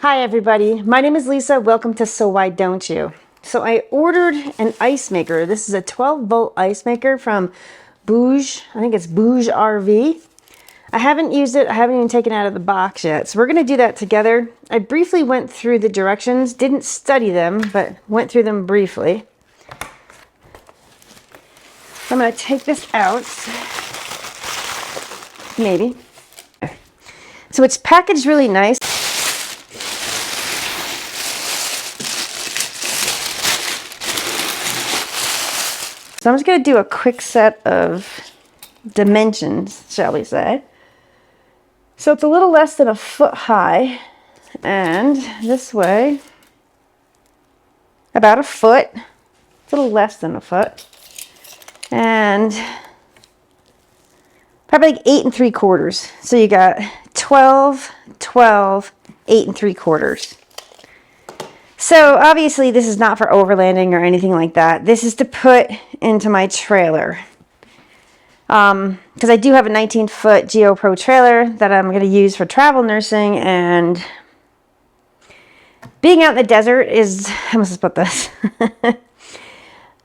Hi everybody, my name is Lisa. Welcome to So Why Don't You? So I ordered an ice maker. This is a 12-volt ice maker from I think it's BougeRV. I haven't used it. I haven't even taken it out of the box yet. So we're going to do that together. I briefly went through the directions, didn't study them, but went through them briefly. So I'm going to take this out. Maybe. So it's packaged really nice. So I'm just going to do a quick set of dimensions, shall we say. So it's a little less than a foot high, and this way, about a foot. It's a little less than a foot. And probably like 8 3/4. So you got 12, 12, 8 3/4. So obviously this is not for overlanding or anything like that. This is to put into my trailer. Because I do have a 19-foot GeoPro trailer that I'm going to use for travel nursing, and being out in the desert is, I must put this.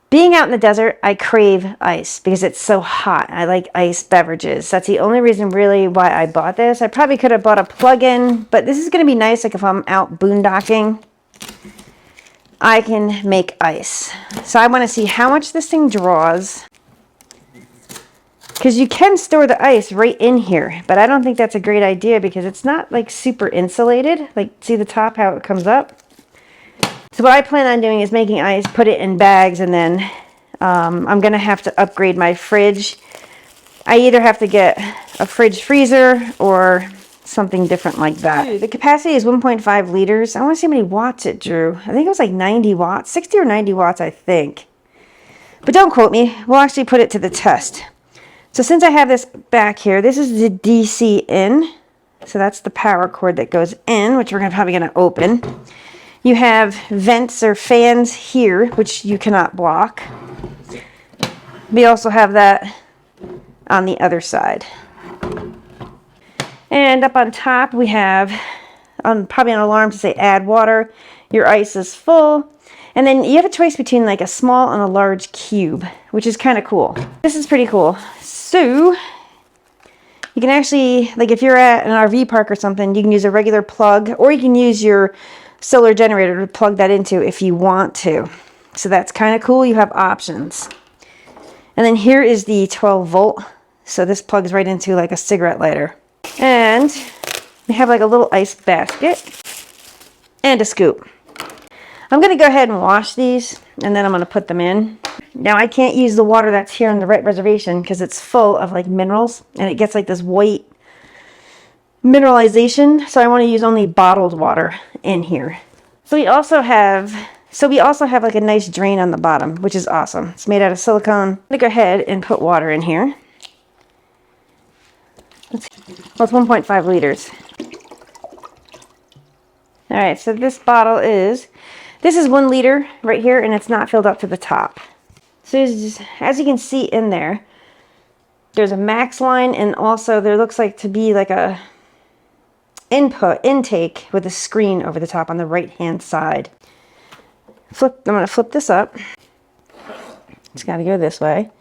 Being out in the desert, I crave ice because it's so hot. I like ice beverages. That's the only reason really why I bought this. I probably could have bought a plug-in, but this is going to be nice like if I'm out boondocking. I can make ice. So I want to see how much this thing draws. Because you can store the ice right in here, but I don't think that's a great idea because it's not like super insulated. Like, see the top, how it comes up? So what I plan on doing is making ice, put it in bags, and then I'm going to have to upgrade my fridge. I either have to get a fridge freezer or something different like that. The capacity is 1.5 liters. I want to see how many watts it drew. I think it was like 90 watts, 60 or 90 watts, I think. But don't quote me. We'll actually put it to the test. So since I have this back here, this is the DC in. So that's the power cord that goes in, which we're probably going to open. You have vents or fans here, which you cannot block. We also have that on the other side. And up on top we have probably an alarm to say add water. Your ice is full. And then you have a choice between like a small and a large cube, which is kind of cool. This is pretty cool. So you can actually, like if you're at an RV park or something, you can use a regular plug, or you can use your solar generator to plug that into if you want to. So that's kind of cool. You have options. And then here is the 12 volt. So this plugs right into like a cigarette lighter. And we have like a little ice basket and a scoop. I'm going to go ahead and wash these, and then I'm going to put them in. Now I can't use the water that's here on the reservation because it's full of like minerals, and it gets like this white mineralization. So I want to use only bottled water in here. So we also have like a nice drain on the bottom, which is awesome. It's made out of silicone. I'm going to go ahead and put water in here. Well, it's 1.5 liters. All right, so this bottle is 1 liter right here, and it's not filled up to the top. So as you can see in there, there's a max line, and also there looks like to be like a intake with a screen over the top on the right hand side. I'm going to flip this up. It's got to go this way.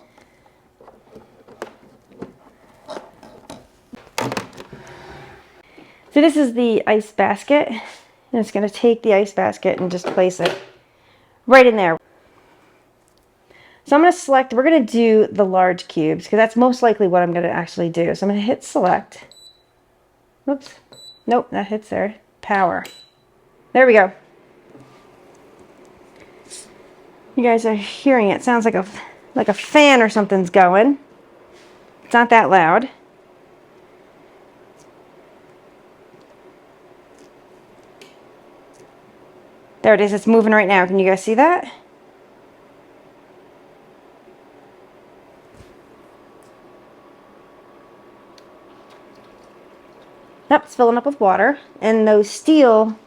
So this is the ice basket, and it's going to take the ice basket and just place it right in there. So I'm going to select, we're going to do the large cubes because that's most likely what I'm going to actually do. So I'm going to hit select. Whoops. Nope, that hits there. Power. There we go. You guys are hearing it. It sounds like a fan or something's going. It's not that loud. There it is. It's moving right now. Can you guys see that? Yep, it's filling up with water. And those steel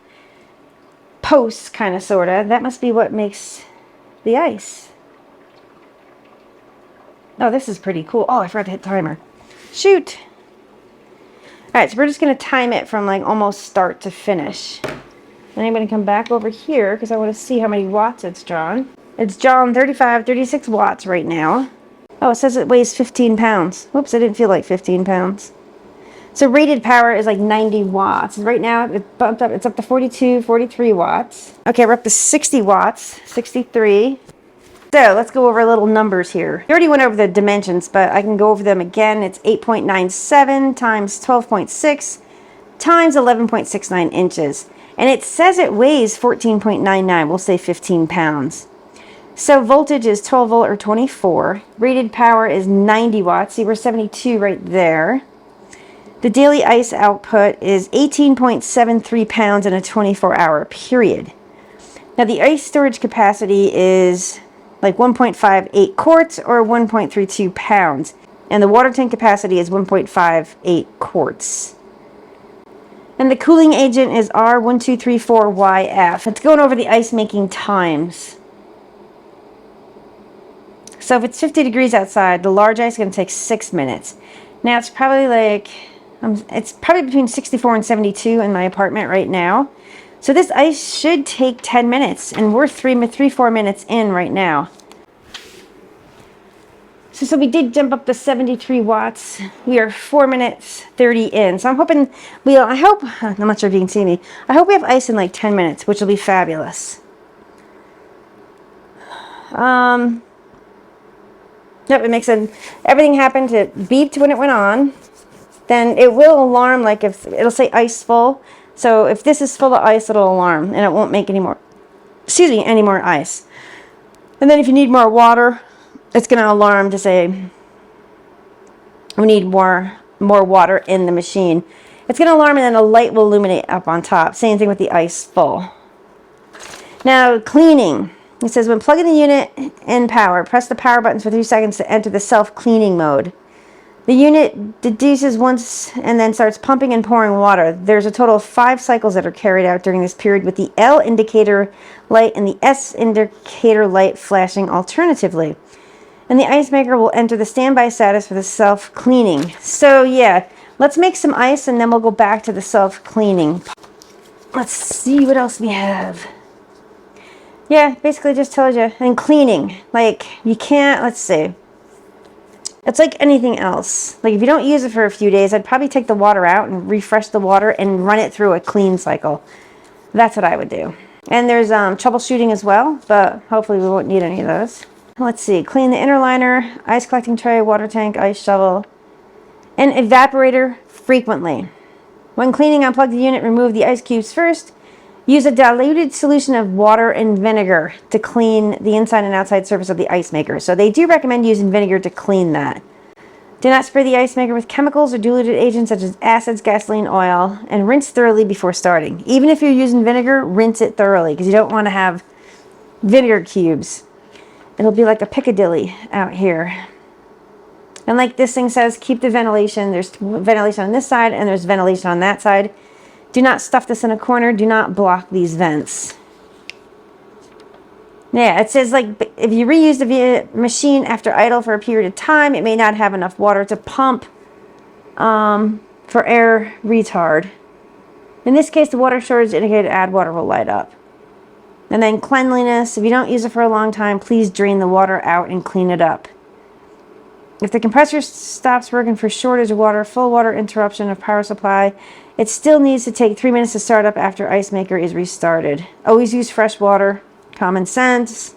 posts, kind of, sort of, that must be what makes the ice. Oh, this is pretty cool. Oh, I forgot to hit timer. Shoot. All right, so we're just going to time it from like almost start to finish. And I'm going to come back over here because I want to see how many watts it's drawn. It's drawn 36 watts right now. Oh, it says it weighs 15 pounds. Whoops, I didn't feel like 15 pounds. So rated power is like 90 watts. Right now it bumped up, it's up to 42, 43 watts. Okay, we're up to 60 watts, 63. So let's go over little numbers here. We already went over the dimensions, but I can go over them again. It's 8.97 times 12.6 times 11.69 inches. And it says it weighs 14.99. We'll say 15 pounds. So voltage is 12 volt or 24. Rated power is 90 watts. See, we're 72 right there. The daily ice output is 18.73 pounds in a 24-hour period. Now the ice storage capacity is like 1.58 quarts or 1.32 pounds. And the water tank capacity is 1.58 quarts. And the cooling agent is R1234YF. It's going over the ice making times. So if it's 50 degrees outside, the large ice is going to take 6 minutes. Now it's probably like, it's probably between 64 and 72 in my apartment right now. So this ice should take 10 minutes, and we're 4 minutes in right now. So we did jump up to 73 watts. We are 4 minutes 30 in. So I'm hoping, I'm not sure if you can see me. I hope we have ice in like 10 minutes, which will be fabulous. Yep, it makes everything happened. It beeped when it went on. Then it will alarm, like if it'll say ice full. So if this is full of ice, it'll alarm and it won't make any more ice. And then if you need more water, it's going to alarm to say we need more water in the machine. It's going to alarm and then a light will illuminate up on top. Same thing with the ice full. Now cleaning. It says when plugging the unit in power, press the power buttons for 3 seconds to enter the self-cleaning mode. The unit deduces once and then starts pumping and pouring water. There's a total of 5 cycles that are carried out during this period with the L indicator light and the S indicator light flashing alternatively. And the ice maker will enter the standby status for the self-cleaning. So yeah, let's make some ice and then we'll go back to the self-cleaning. Let's see what else we have. Yeah, basically just tells you. And cleaning, like you can't, let's see. It's like anything else. Like if you don't use it for a few days, I'd probably take the water out and refresh the water and run it through a clean cycle. That's what I would do. And there's troubleshooting as well, but hopefully we won't need any of those. Let's see, clean the inner liner, ice collecting tray, water tank, ice shovel, and evaporator frequently. When cleaning, unplug the unit, remove the ice cubes first. Use a diluted solution of water and vinegar to clean the inside and outside surface of the ice maker. So they do recommend using vinegar to clean that. Do not spray the ice maker with chemicals or diluted agents such as acids, gasoline, oil, and rinse thoroughly before starting. Even if you're using vinegar, rinse it thoroughly because you don't want to have vinegar cubes. It'll be like a Piccadilly out here. And like this thing says, keep the ventilation. There's ventilation on this side and there's ventilation on that side. Do not stuff this in a corner. Do not block these vents. Yeah, it says like if you reuse the machine after idle for a period of time, it may not have enough water to pump for air retard. In this case, the water shortage indicator add water will light up. And then cleanliness. If you don't use it for a long time, please drain the water out and clean it up. If the compressor stops working for shortage of water, full water interruption of power supply, it still needs to take 3 minutes to start up after ice maker is restarted. Always use fresh water. Common sense.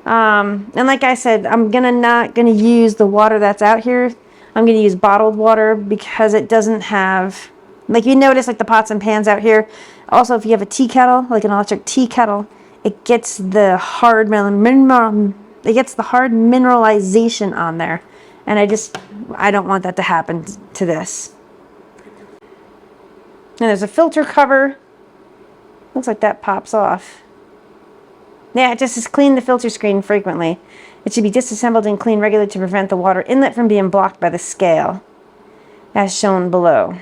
And like I said, I'm not gonna use the water that's out here. I'm gonna use bottled water because it doesn't have, like you notice like the pots and pans out here. Also, if you have a tea kettle, like an electric tea kettle, it gets the hard mineralization on there. And I don't want that to happen to this. And there's a filter cover. Looks like that pops off. Yeah, it just says clean the filter screen frequently. It should be disassembled and cleaned regularly to prevent the water inlet from being blocked by the scale, as shown below.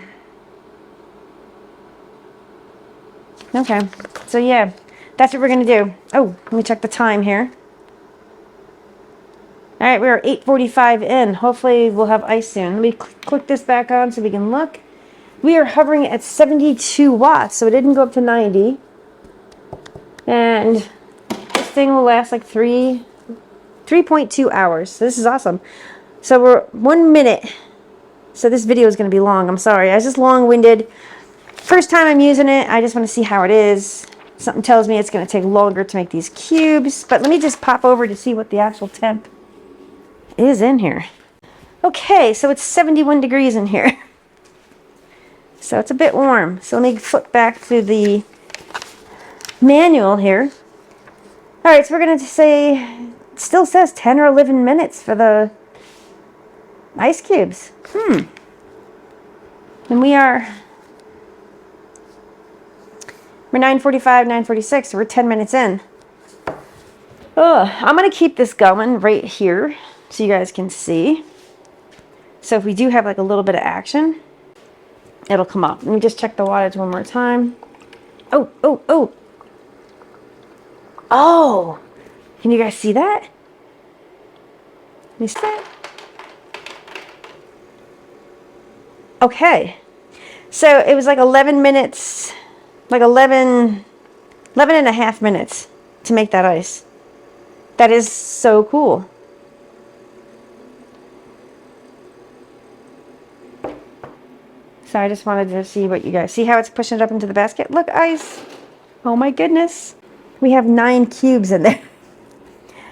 Okay, so yeah, that's what we're going to do. Oh, let me check the time here. All right, we're 8:45 in. Hopefully we'll have ice soon. Let me click this back on so we can look. We are hovering at 72 watts, so it didn't go up to 90. And this thing will last like 3.2 hours. So this is awesome. So we're 1 minute. So this video is going to be long. I'm sorry. I was just long-winded. First time I'm using it. I just want to see how it is. Something tells me it's going to take longer to make these cubes. But let me just pop over to see what the actual temp is in here. Okay, so it's 71 degrees in here. So it's a bit warm. So let me flip back to the manual here. All right, so we're going to say, it still says 10 or 11 minutes for the ice cubes. And we're 9:45, 9:46, so we're 10 minutes in. I'm going to keep this going right here so you guys can see. So if we do have like a little bit of action, it'll come up. Let me just check the wattage one more time. Oh, can you guys see that? Let me see that. Okay, so it was like 11 minutes, like 11 and a half minutes to make that ice. That is so cool. So I just wanted to see what you guys see, how it's pushing it up into the basket. Look, ice. Oh my goodness. We have 9 cubes in there.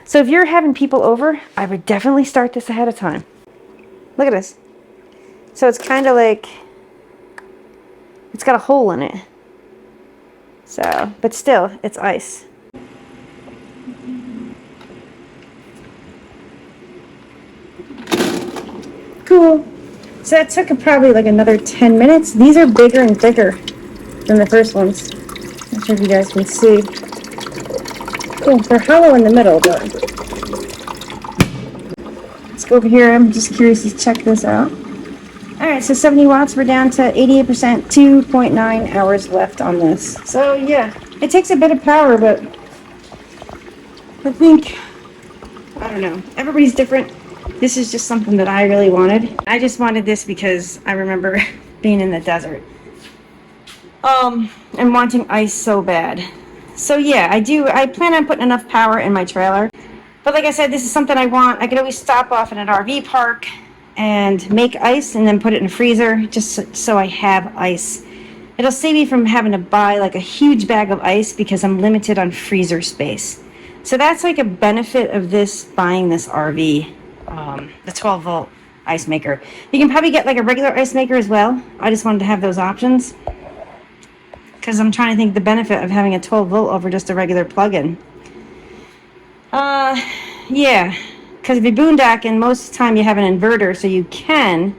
So if you're having people over, I would definitely start this ahead of time. Look at this. So it's kind of like, it's got a hole in it. So, but still, it's ice. Cool. So that took probably like another 10 minutes. These are bigger and thicker than the first ones. Not sure if you guys can see. Oh, they're hollow in the middle, but let's go over here. I'm just curious to check this out. All right, so 70 watts, we're down to 88%, 2.9 hours left on this. So yeah, it takes a bit of power, but I think, I don't know, everybody's different. This is just something that I really wanted. I just wanted this because I remember being in the desert and wanting ice so bad. So yeah, I plan on putting enough power in my trailer. But like I said, this is something I want. I could always stop off in an RV park and make ice and then put it in a freezer just so I have ice. It'll save me from having to buy like a huge bag of ice because I'm limited on freezer space. So that's like a benefit of this, buying this RV, the 12 volt ice maker. You can probably get like a regular ice maker as well. I just wanted to have those options because I'm trying to think the benefit of having a 12 volt over just a regular plug-in. Yeah, because if you're boondocking, most of the time you have an inverter, so you can,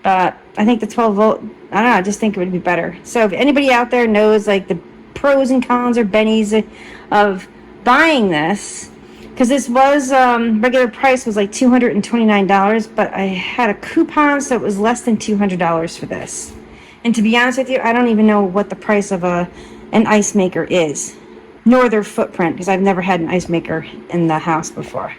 but I think the 12 volt, I don't know, I just think it would be better. So if anybody out there knows like the pros and cons or bennies of buying this, because this was, regular price was like $229, but I had a coupon, so it was less than $200 for this. And to be honest with you, I don't even know what the price of an ice maker is, nor their footprint, because I've never had an ice maker in the house before.